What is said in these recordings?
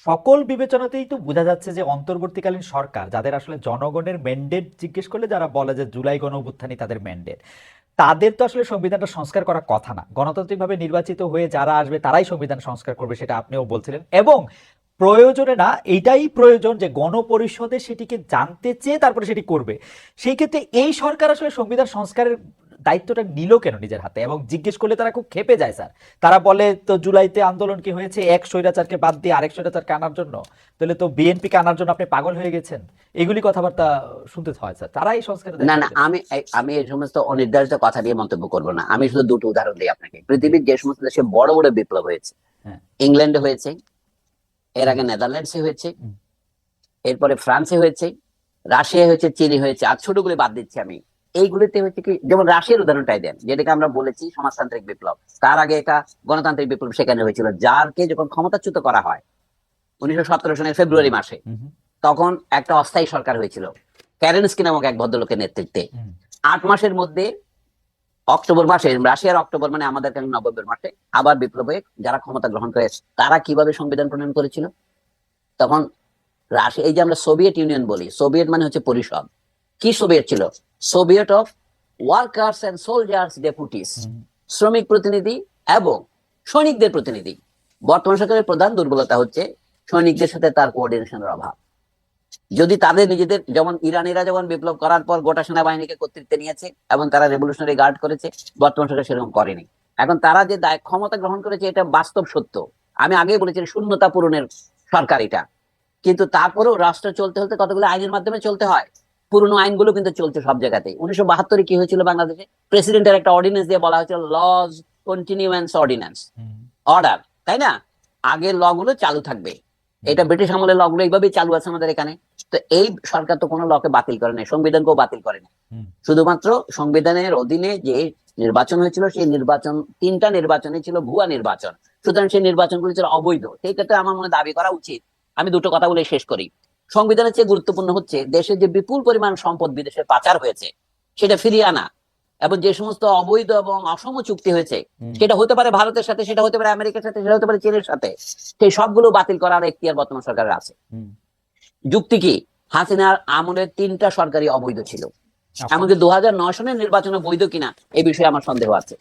সকল বিবেচনাতেই তো বোঝা যাচ্ছে যে অন্তর্বর্তীকালীন সরকার, যাদের আসলে জনগণের ম্যান্ডেট জিজ্ঞেস করলে যারা বলে যে জুলাই গণ অভ্যুত্থানই তাদের ম্যান্ডেট, তাদের তো আসলে সংবিধানটা সংস্কার করার কথা না। গণতান্ত্রিকভাবে নির্বাচিত হয়ে যারা আসবে তারাই সংবিধান সংস্কার করবে, সেটা আপনিও বলছিলেন। এবং প্রয়োজনে না, এইটাই প্রয়োজন যে গণপরিষদে সেটিকে জানতে চেয়ে তারপরে সেটি করবে। সেই ক্ষেত্রে এই সরকার আসলে সংবিধান সংস্কারের দায়িত্বটা নিল কেন নিজের হাতে? এবং জিজ্ঞেস করলে তারা খুব ক্ষেপে যায় স্যার। তারা বলে তো জুলাইতে আন্দোলন কি হয়েছে এক স্বৈরাচারকে বাদ দিয়ে আরেক স্বৈরাচারকে আনার জন্য? তাহলে তো বিএনপিকে আনার জন্য আপনি পাগল হয়ে গেছেন। এগুলি কথাবার্তা শুনতে হয় স্যার। তারা এই সংস্কারের না দায়িত্ব না, নিলেন। আমি এই সমস্ত অনির্ধারিত কথা দিয়ে মন্তব্য করব না। আমি শুধু দুটো উদাহরণ দিই আপনাকে। জি। পৃথিবীর যে সমস্ত দেশে বড় বড় বিপ্লব হয়েছে, হ্যাঁ। ইংল্যান্ডে হয়েছে, এর হুম, আগে নেদারল্যান্ডসে হয়েছে, হুম, এরপরে ফ্রান্সে হয়েছে, রাশিয়া হয়েছে, চীনে হয়েছে, আর ছোটগুলো বাদ দিচ্ছি আমি। এইগুলিতে হচ্ছে কি, যেমন রাশিয়ার উদাহরণটাই দেন, যেটাকে আমরা বলেছি সমাজতান্ত্রিক বিপ্লব। তার আগে এটা গণতান্ত্রিক বিপ্লব সেখানে হয়েছিল। যারকে যখন ক্ষমতাচ্যুত করা হয় 1917 সনের হুম, ফেব্রুয়ারি মাসে, হুম, হুম, তখন একটা অস্থায়ী সরকার হয়েছিল ক্যারেনস্কি নামক এক ভদ্রলোকের নেতৃত্বে। হুম, 8 মাসের মধ্যে অক্টোবর মাসে, রাশিয়ার অক্টোবর মানে আমাদের কাছে নভেম্বর মাসে, আবার বিপ্লব হয়ে যারা ক্ষমতা গ্রহণ করে, তারা কিভাবে সংবিধান প্রণয়ন করেছিল তখন। রাশিয়া, এই যে আমরা সোভিয়েত ইউনিয়ন বলি, সোভিয়েত মানে হচ্ছে পরিষদ। কি সোভিয়েত ছিল? Soviet of workers and soldiers deputies, hmm, শ্রমিক প্রতিনিধি এবং সৈনিকদের প্রতিনিধি। বর্তমান সরকারের প্রধান দুর্বলতা হচ্ছে সৈনিকদের সাথে তার কোঅর্ডিনেশনের অভাব। যদি তাদের নিজেদের, যেমন ইরানিরা যখন বিপ্লব করার পর গোটা সেনাবাহিনীকে কর্তৃত্বে নিয়েছে এবং তারা রেভলিউশনারি গার্ড করেছে, বর্তমান সরকার সেরকম করেনি। এখন তারা যে ক্ষমতা গ্রহণ করেছে, এটা বাস্তব সত্য। আমি আগেই বলেছি শূন্যতা পূরণের সরকার এটা। কিন্তু তারপরেও রাষ্ট্র চলতে হতে কতগুলো আইনের মাধ্যমে চলতে হয়। পুরনো আইনগুলো কিন্তু চলছে সব জায়গাতে। 1972-এ কি হয়েছিল বাংলাদেশে? প্রেসিডেন্টের একটা অর্ডিন্যান্স দিয়ে বলা হয়েছিল লজ কন্টিনিউয়েন্স অর্ডিন্যান্স, হুম, অর্ডার, তাই না? আগের ল গুলো চালু থাকবে। হুম, এটা ব্রিটিশ আমলের ল গুলো এইভাবেই চালু আছে আমাদের এখানে। তো এই সরকার তো কোনো লকে বাতিল করে নাই, সংবিধানকেও বাতিল করে নাই। হুম, শুধুমাত্র সংবিধানের অধীনে যে নির্বাচন হয়েছিল, সেই নির্বাচন, 3টা নির্বাচনই ছিল ভুয়া নির্বাচন। সুতরাং সেই নির্বাচনগুলি ছিল অবৈধ। সেই ক্ষেত্রে আমার মনে দাবি করা উচিত, আমি দুটো কথা বলে শেষ করি। সংবিধানের চেয়ে গুরুত্বপূর্ণ হচ্ছে দেশের যে বিপুল পরিমাণ সম্পদ বিদেশে পাচার হয়েছে সেটা ফিরিয়ে আনা, এবং যে সমস্ত অবৈধ এবং অসম চুক্তি হয়েছে, হুম, সেটা হতে পারে ভারতের সাথে, সেটা হতে পারে আমেরিকার সাথে, সেটা হতে পারে চীনের সাথে, সেই সবগুলো বাতিল করার এখতিয়ার বর্তমান সরকারের আছে। হুম। যুক্তি কি? হাসিনার আমলের 3টা সরকারই অবৈধ ছিল। আচ্ছা। এমনকি 2009 সনের নির্বাচনে বৈধ কিনা এই বিষয়ে আমার সন্দেহ আছে।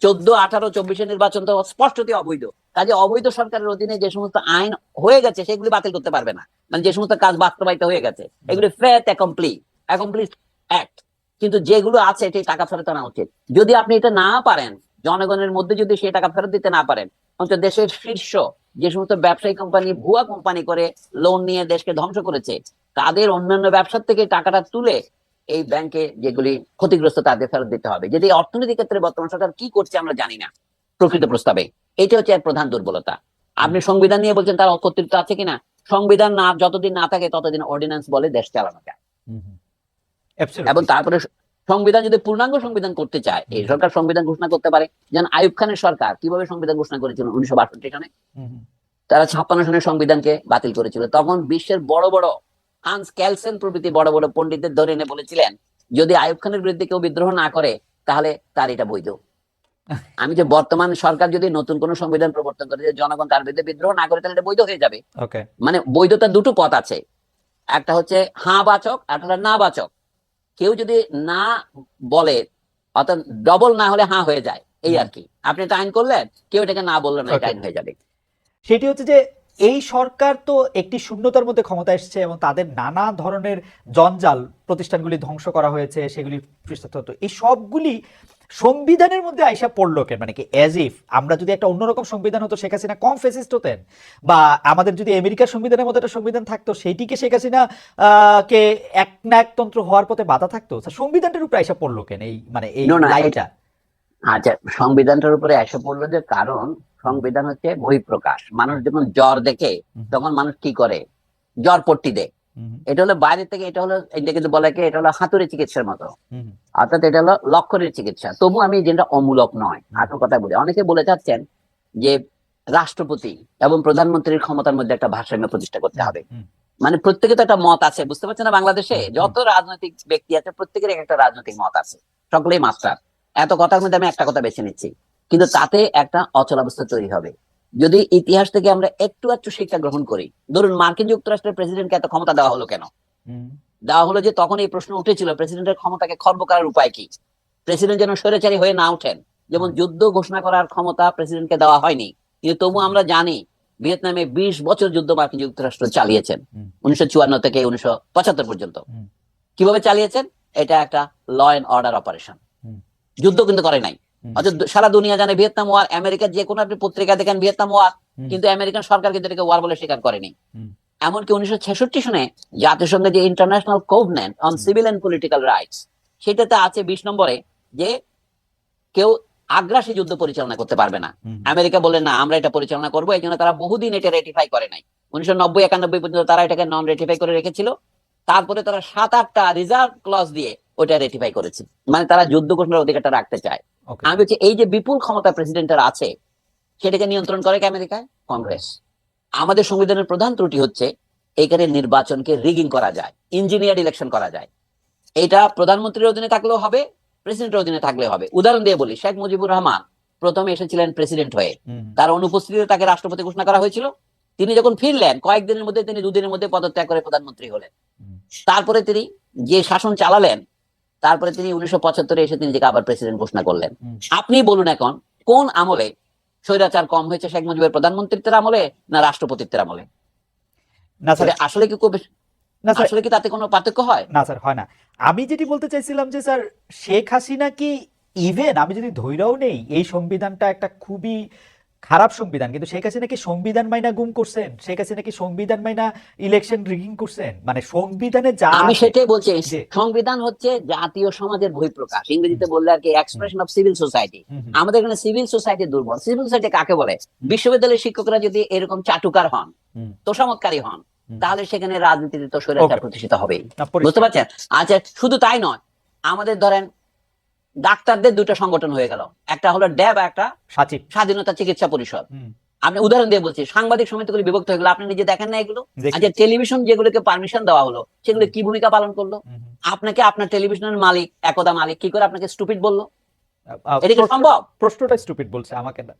14, 18, 24-এর নির্বাচন তো স্পষ্টতই অবৈধ। কাজে অবৈধ সরকারের অধীনে যে সমস্ত আইন হয়ে গেছে সেগুলি বাতিল করতে পারবে না। মানে যে সমস্ত কাজ বাস্তবায়িত হয়ে গেছে হুম, এগুলি ফেট অ্যাকমপ্লিশ অ্যাক্ট। কিন্তু যেগুলো আছে এটি টাকা ফেরত আনা উচিত। যদি আপনি এটা না পারেন, জনগণের মধ্যে যদি সেই টাকা ফেরত দিতে না পারেন, অন্তত দেশের শীর্ষ যে সমস্ত ব্যবসায়ী কোম্পানি ভুয়া কোম্পানি করে লোন নিয়ে দেশকে ধ্বংস করেছে, তাদের অন্যান্য ব্যবসার থেকে টাকাটা তুলে এই ব্যাংকে যেগুলি ক্ষতিগ্রস্ত তাদের ফেরত দিতে হবে। যদি অর্থনৈতিক ক্ষেত্রে বর্তমান সরকার কি করছে আমরা জানি না প্রকৃত প্রস্তাবে। এটা হচ্ছে এক প্রধান দুর্বলতা। হুম, আপনি সংবিধান নিয়ে বলছেন তার কর্তৃত্ব আছে কিনা? সংবিধান না যতদিন না থাকে ততদিন অর্ডিন্যান্স বলে দেশ চালানো যায়। হুম, হুম। এবং অ্যাবসলিউটলি। তারপরে সংবিধান যদি পূর্ণাঙ্গ সংবিধান করতে চায়, হুম, এই হুম, সরকার সংবিধান ঘোষণা করতে পারে। যেমন আইয়ুব খানের সরকার কিভাবে সংবিধান ঘোষণা করেছিল 1962 সনে। হুম, হুম। তারা 56 সনের সংবিধানকে বাতিল করেছিল। তখন বিশ্বের বড় বড় হান্স ক্যালসেন প্রভৃতি বড় বড় পণ্ডিতদের ধরে এনে বলেছিলেন, যদি আইয়ুব খানের বিরুদ্ধে কেউ বিদ্রোহ না করে তাহলে তার এটা বৈধ। আমি যে বর্তমান সরকার যদি নতুন কোন সংবিধান প্রবর্তন করে যে জনগণ তার বিরুদ্ধে বিদ্রোহ না করে, তাহলে এটা বৈধ হয়ে যাবে। ওকে। মানে বৈধতার দুটো পথ আছে, একটা হচ্ছে হ্যাঁ বাচক, একটা হলো না বাচক। কেউ যদি না বলে, অর্থাৎ ডবল না হলে হ্যাঁ হয়ে যায়, এই হুম। আর কি। আপনি এটা আইন করলেন, কেউ এটাকে না বললো না, এটা ওকে। আইন হয়ে যাবে। সেটি হচ্ছে যে এই সরকার তো একটি শূন্যতার মধ্যে ক্ষমতা এসেছে এবং তাদের নানা ধরনের জঞ্জাল, প্রতিষ্ঠানগুলি ধ্বংস করা হয়েছে, সেগুলি পৃষ্ঠতত্ত্ব, এই সবগুলি সংবিধানের মধ্যে আইসা পড়লো কেন? মানে কি অ্যাজ ইফ আমরা যদি একটা অন্যরকম সংবিধান হতো, শেখ হাসিনা কম ফেসিস্ট হতেন? বা আমাদের যদি আমেরিকার সংবিধানের মতো একটা সংবিধান থাকতো, সেইটিকে শেখ হাসিনা কে একনায়কতন্ত্র হওয়ার পথে বাধা থাকতো? সংবিধানটার উপরে আইসা পড়লো কেন এই, মানে এই নো না, লাইনটা? আচ্ছা, সংবিধানটার উপরে এসে পড়লো যে কারণ হুম, সংবিধান হচ্ছে বহিঃপ্রকাশ। মানুষ হুম, যখন জ্বর দেখে হুম, তখন মানুষ কি করে? জ্বর পট্টি দেয়। হুম, এটা হলো বাইরে থেকে, এটা হলো, এটা কিন্তু বলে কি, এটা হলো হাতুড়ি চিকিৎসার মতো। হুম, অর্থাৎ এটা হলো লক্ষণের চিকিৎসা। তবু আমি যেটা অমূলক নয়, হুম, আসল কথা বলি। অনেকে বলে যাচ্ছেন যে রাষ্ট্রপতি এবং প্রধানমন্ত্রীর ক্ষমতার মধ্যে একটা ভারসাম্য প্রতিষ্ঠা করতে হুম, হবে। হুম, মানে প্রত্যেকে তো একটা মত আছে, বুঝতে পারছেন না? বাংলাদেশে হুম, হুম, যত রাজনৈতিক ব্যক্তি আছে প্রত্যেকের একটা রাজনৈতিক মত আছে, সকলেই মাস্টার। এত কথার মধ্যে আমি একটা কথা বেছে নিচ্ছি, কিন্তু তাতে একটা অচলাবস্থা তৈরি হবে। যদি ইতিহাস থেকে আমরা একটু একটু শিক্ষা গ্রহণ করি, ধরুন মার্কিন যুক্তরাষ্ট্রের প্রেসিডেন্টকে এত ক্ষমতা দেওয়া হলো কেন? হুম, দেওয়া হলো যে তখন এই প্রশ্ন উঠেছিল প্রেসিডেন্টের ক্ষমতাকে খর্ব করার উপায় কি, প্রেসিডেন্ট যেন স্বৈরাচারী হয়ে না ওঠেন। যেমন যুদ্ধ ঘোষণা করার ক্ষমতা প্রেসিডেন্টকে দেওয়া হয়নি, কিন্তু তবু আমরা জানি ভিয়েতনামে 20 বছর যুদ্ধ মার্কিন যুক্তরাষ্ট্র চালিয়েছেন, হুম, 1954 থেকে 1975 পর্যন্ত। হুম, কিভাবে চালিয়েছেন? এটা একটা ল এন্ড অর্ডার অপারেশন, হুম, যুদ্ধ কিন্তু করে নাই। হুম, অথচ সারা দুনিয়া জানে ভিয়েতনাম ওয়ার, আমেরিকার যে কোনো আপনি পত্রিকা দেখেন ভিয়েতনাম ওয়ার, হুম, কিন্তু আমেরিকান সরকার কিন্তু এটাকে ওয়ার বলে স্বীকার করেনি। হুম, এমনকি 1966 সনে জাতিসংঘের যে international covenant on hmm, civil and political rights, সেটাতে আছে 20 নম্বরে যে কেউ আগ্রাসী যুদ্ধ পরিচালনা করতে পারবে না। হুম, আমেরিকা বলে না, আমরা এটা পরিচালনা করবো, এই জন্য তারা বহুদিন এটা রেটিফাই করে নাই। 1990-91 পর্যন্ত তারা এটাকে নন রেটিফাই করে রেখেছিল, তারপরে তারা 7-8টা রিজার্ভ ক্লজ দিয়ে ওটা রেটিফাই করেছে, মানে তারা যুদ্ধ ঘোষণার অধিকারটা রাখতে চায়। ওকে, আমি বলছি এই যে বিপুল ক্ষমতা প্রেসিডেন্টের আছে, সেটাকে নিয়ন্ত্রণ করে কে? আমেরিকায় কংগ্রেস। আমাদের সংবিধানের প্রধান ত্রুটি হচ্ছে এইখানে নির্বাচনকে রিগিং করা যায়, ইঞ্জিনিয়ার ইলেকশন করা যায়। এটা প্রধানমন্ত্রীর অধীনে থাকলেও হবে, প্রেসিডেন্টের অধীনে থাকলেও হবে। উদাহরণ দিয়ে বলি, শেখ মুজিবুর রহমান প্রথমে এসেছিলেন প্রেসিডেন্ট হয়ে, হুম, তার অনুপস্থিতিতে তাকে রাষ্ট্রপতি ঘোষণা করা হয়েছিল। তিনি যখন ফিরলেন কয়েকদিনের মধ্যে তিনি 2 দিনের মধ্যে পদত্যাগ করে প্রধানমন্ত্রী হলেন। হুম, তারপরে তিনি যে শাসন চালালেন, তারপরে তিনি 1975-এ এসে তিনি নিজেকে আবার প্রেসিডেন্ট ঘোষণা করলেন। হুম। আপনি বলুন এখন কোন আমলে স্বৈরাচার কম হয়েছে, শেখ মুজিবের প্রধানমন্ত্রীত্বের আমলে না রাষ্ট্রপতিত্বের আমলে? না স্যার, এটা আসলে কি খুব, না স্যার, আসলে কি তাতে কোনো পার্থক্য হয়? না স্যার, হয় না। আমি যেটি বলতে চাইছিলাম যে স্যার, শেখ হাসিনা কি, ইভেন আমি যদি ধৈরাও নেই এই সংবিধানটা একটা খুবই খারাপ সংবিধান, কিন্তু শেখ হাসিনা কি সংবিধান মাইনা গুম করছেন? শেখ হাসিনা কি সংবিধান মাইনা ইলেকশন রিগিং করছেন? মানে সংবিধানে যা আমি আছে সেটাই বলছি, যে, সংবিধান হচ্ছে জাতীয় সমাজের বহিঃপ্রকাশ, হুম, ইংরেজিতে বললে আর কি হুম, এক্সপ্রেশন অফ সিভিল সোসাইটি। হুম, হুম, আমাদের এখানে সিভিল সোসাইটি দুর্বল। সিভিল সোসাইটি কাকে বলে? হুম, বিশ্ববিদ্যালয়ের শিক্ষকরা যদি এরকম চাটুকার হন, হুম, তোষামতকারী হন, হুম। তাহলে সেখানে রাজনীতিতে তো স্বৈরাচার ওকে, প্রতিষ্ঠিত হবেই। না বুঝতে পরিষ্কার। পারছেন? আচ্ছা, শুধু তাই নয়, আমাদের ধরেন ডাক্তারদের 2টা সংগঠন হয়ে গেল, একটা হলো ড্যাব, একটা সাচিব। স্বাধীনতা চিকিৎসা পরিষদ। হুম, আপনি উদাহরণ দিয়ে বলছি, সাংবাদিক সমিতিগুলি বিভক্ত হয়ে গেল, আপনি নিজে দেখেন না এগুলো? দেখি। আচ্ছা, টেলিভিশন যেগুলোকে পারমিশন দেওয়া হলো, সেগুলো হুম, কি ভূমিকা পালন করলো? হুম, হুম। আপনাকে আপনার টেলিভিশনের মালিক, একদা মালিক, কি করে আপনাকে স্টুপিড বললো? এটা কি প্রশ্নটা সম্ভব? প্রশ্নটা স্টুপিড বলছে আমাকে না।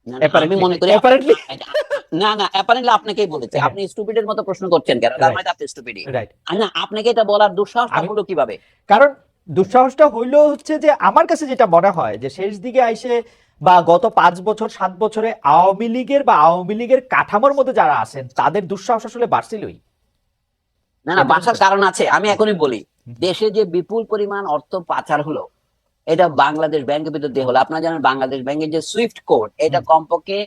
না, না, আমি অ্যাপারেন্টলি, মনে করি অ্যাপারেন্টলি। না, না, অ্যাপারেন্টলি আপনাকেই বলেছে। হ্যাঁ, আপনি স্টুপিডের মতো প্রশ্ন করছেন কেন? তার রাইট, মানে তো আপনি স্টুপিডই। রাইট। আর না, আপনাকে এটা বলার দুঃসাহসটা আমি, হলো কিভাবে? কারণ দুঃসাহসটা হইলো হচ্ছে যে আমার কাছে যেটা মনে হয় যে শেষ দিকে আইসে বা গত 5 বছর 7 বছরে আওয়ামী লীগের বা আওয়ামী লীগের কাঠামোর মধ্যে যারা আছেন তাদের দুঃসাহস আসলে বাড়ছিলই। না, না, এটা বাঁচার বুঝছেন? কারণ আছে, আমি এখনই বলি। হুম, দেশে যে বিপুল পরিমাণ অর্থ পাচার হলো, এটা বাংলাদেশ ব্যাংকের ভিতর দিয়ে হলো। আপনারা জানেন বাংলাদেশ ব্যাংকের যে সুইফট কোড, এটা হুম, কমপক্ষে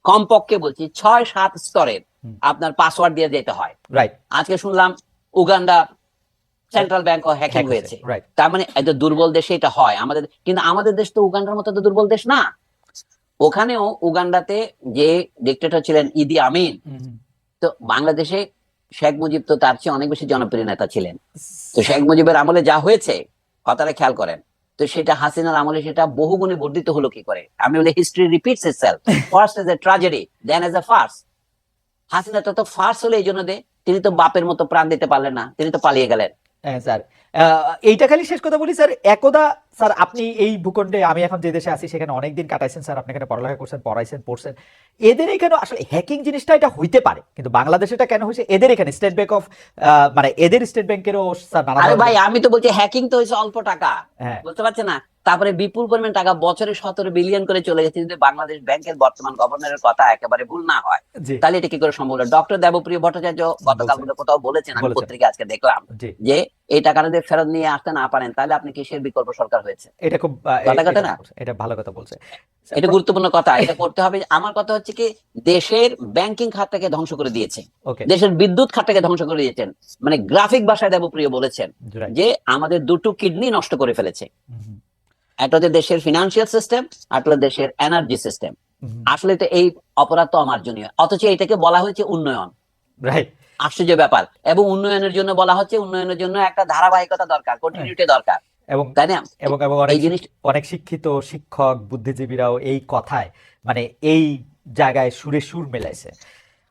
কমপক্ষে বলছি 6-7 স্তরের হুম, আপনার পাসওয়ার্ড দিয়ে যেতে হয়। রাইট। আজকে শুনলাম Uganda central bank hacking hack হয়েছে, হয়েছে। রাইট। তার মানে এটা দুর্বল দেশে এটা হয় আমাদের, কিন্তু আমাদের দেশ তো উগান্ডার মতো তো দুর্বল দেশ না। ওখানেও উগান্ডাতে যে ডিক্টেটর ছিলেন ইদি আমিন, হুম, হুম। তো বাংলাদেশে শেখ মুজিব তো তার চেয়ে অনেক বেশি জনপ্রিয় নেতা ছিলেন। তো শেখ মুজিবের আমলে যা হয়েছে, কথাটা খেয়াল করেন, তো সেটা হাসিনার আমলে সেটা বহুগুণে বর্ধিত হলো কি করে? আমি বলি history repeats itself, first as a tragedy then as a farce. হাসিনাটা তো ফার্স হলো এই জন্য তিনি তো বাপের মতো প্রাণ দিতে পারলেন না, তিনি তো পালিয়ে গেলেন। হ্যাঁ স্যার, এইটা খালি শেষ কথা বলি স্যার, একদা স্যার আপনি এই ভূখণ্ডে, আমি এখন যে দেশে আছি সেখানে অনেকদিন কাটাইছেন স্যার, আপনি এখানে পড়ালেখা করছেন, পড়াইছেন, পড়ছেন। এদের এখানে আসলে হ্যাকিং জিনিসটা এটা হইতে পারে, কিন্তু বাংলাদেশে এটা কেন হয়েছে? এদের এখানে স্টেট ব্যাংক অফ, মানে এদের স্টেট ব্যাংকেরও স্যার নানা আরে ভাই, ধরনের। আমি তো বলছি হ্যাকিং তো হয়েছে অল্প টাকা, হ্যাঁ, বুঝতে পারছেন না? তারপরে বিপুল পরিমাণ টাকা বছরে 17 বিলিয়ন করে চলে গেছে। যদি বাংলাদেশ ব্যাংকের বর্তমান গভর্নরের কথা একেবারে ভুল না হয়, জি, তাহলে এটা কি করে সম্ভব? ডক্টর দেবপ্রিয় ভট্টাচার্য গতকাল বলছেন, বোধহয় কোথাও বলেছেন, আমি বলেছেন। পত্রিকা আজকে দেখলাম, জি, যে এই টাকাটা যদি ফেরত নিয়ে আসতে না পারেন, তাহলে আপনি কিসের বিকল্প সরকার হয়েছে? এটা খুব কথা কথা এটা না, বলছে, এটা ভালো কথা বলছে স্যার। এটা গুরুত্বপূর্ণ কথা, এটা করতে হবে। আমার কথা হচ্ছে কি, দেশের ব্যাংকিং খাতটাকে ধ্বংস করে দিয়েছে, ওকে, দেশের বিদ্যুৎ খাতটাকে ধ্বংস করে দিয়েছেন। মানে গ্রাফিক ভাষায় দেবপ্রিয় বলেছেন রাইট। যে আমাদের 2টো কিডনি নষ্ট করে ফেলেছে। একটা হচ্ছে দেশের ফিনান্সিয়াল সিস্টেম, আর একটা হলো দেশের এনার্জি সিস্টেম। আসলে তো এই অপরাধ তো অমার্জনীয়, অথচ এটাকে বলা হয়েছে উন্নয়ন। রাইট। আশ্চর্য ব্যাপার। এবং উন্নয়নের জন্য বলা হচ্ছে, উন্নয়নের জন্য একটা ধারাবাহিকতা দরকার, কন্টিনিউটি দরকার, এবং তাই না? এবং এবং অনেক এই জিনিস, অনেক শিক্ষিত শিক্ষক বুদ্ধিজীবীরাও এই কথায়, মানে এই জায়গায় সুরে সুর মেলাইছে।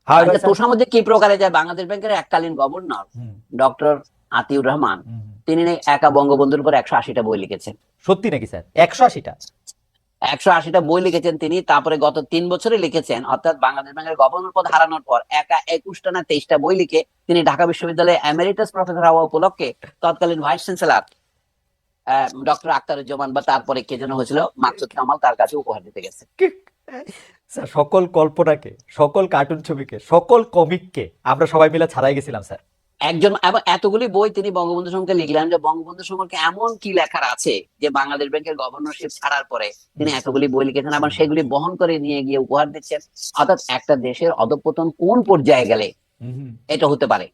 However, আচ্ছা, স্যার, তোষার মধ্যে কি প্রকারে যায়? বাংলাদেশ ব্যাংকের এককালীন গভর্নর হুম, ডক্টর আতিউর রহমান, হুম, তিনি একা বঙ্গবন্ধুর উপর 180টা বই লিখেছেন। সত্যি নাকি স্যার? 180টা? 180টা বই লিখেছেন তিনি, তারপরে গত 3 বছরে লিখেছেন, অর্থাৎ বাংলাদেশ ব্যাংকের গভর্নর পদ হারানোর পর একা 21টা না 23টা বই লিখে তিনি ঢাকা বিশ্ববিদ্যালয়ে এমেরিটাস প্রফেসর হওয়া উপলক্ষে তৎকালীন ভাইস চ্যান্সেলর ডক্টর আখতারুজ্জামান বা তারপরে কে যেন হয়েছিল মাকসুদ কামাল তার কাছে উপহার দিতে গেছে। স্যার সকল কল্পনাকে, সকল কার্টুন ছবিকে, সকল কমিককে আমরা সবাই মিলে ছাড়াই গেছিলাম স্যার। একজন, এবং এতগুলি বই তিনি বঙ্গবন্ধু সম্পর্কে লিখলেন যে বঙ্গবন্ধু সম্পর্কে এমন কি লেখার আছে যে বাংলাদেশ ব্যাংকের গভর্নরশিপ ছাড়ার পরে তিনি এতগুলি বই লিখেছেন এবং সেগুলি বহন করে নিয়ে গিয়ে উপহার দিচ্ছেন। অর্থাৎ একটা দেশের অধঃপতন কোন পর্যায়ে গেলে হুম। এটা হতে পারে,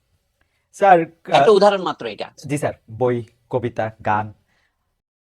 স্যার একটা উদাহরণ মাত্র এটা। জি স্যার, বই, কবিতা, গান